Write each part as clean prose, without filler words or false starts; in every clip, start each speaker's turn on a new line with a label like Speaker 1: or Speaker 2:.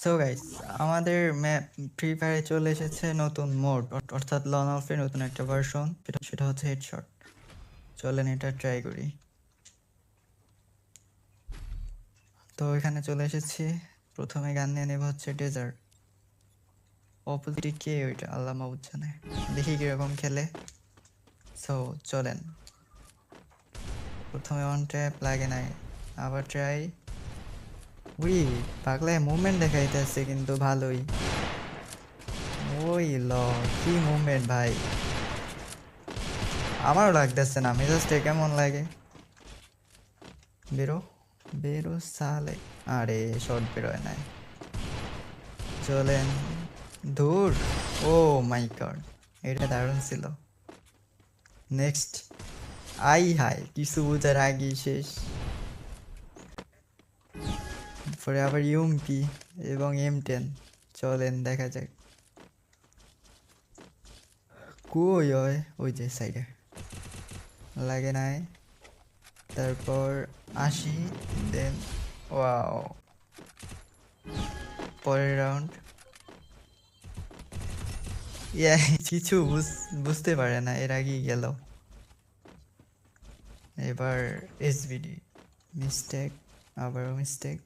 Speaker 1: So guys, আমাদের map free ফায়ারে চলে এসেছে নতুন মোড, অর্থাৎ লন অফের নতুন একটা ভার্সন। সেটা হচ্ছে হেডশট। চলেন এটা ট্রাই করি। তো এখানে চলে এসেছি। প্রথমে গান নিয়ে নেব হচ্ছে ডেজার্ট। অপোজিটে কে ওইটা আল্লাহ মাহবুদ জানে। দেখি কিরকম খেলে। সো চলেন। প্রথমে অন ট্যাপ লাগে নাই, আবার ট্রাই। উই পাগলায় মুভমেন্ট দেখাইতেছে কিন্তু ভালোই। ওই ল, কি মুভমেন্ট ভাই! আমারও লাগতেছে না, মেজাজটা কেমন লাগে। বেরো বেরো সালে। আরে শর্ট বেরোয় নাই। চলেন। ধুর। ও মাই গড, এটা দারুণ ছিল। নেক্সট। আই হাই, কিছু বোঝার আগেই শেষ। পরে আবার ইউমপি এবং M10। চলেন দেখা যাক কই হয়। ওই যে সাইডে লাগে নাই। তারপর আসি। দেন ওয়াও, পরের রাউন্ড। ইয়া, কিছু বুঝতে পারে না, এর আগেই গেল। এবার SVD মিস্টেক, আবারও মিস্টেক।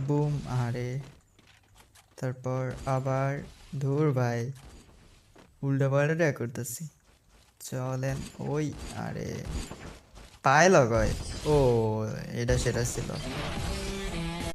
Speaker 1: বুম। আরে তারপর আবার ধুর ভাই, উল্টা পাল্টা করতেছি। চলেন। ওই আরে পায়ে লগায়। ও, এটা সেটা ছিল।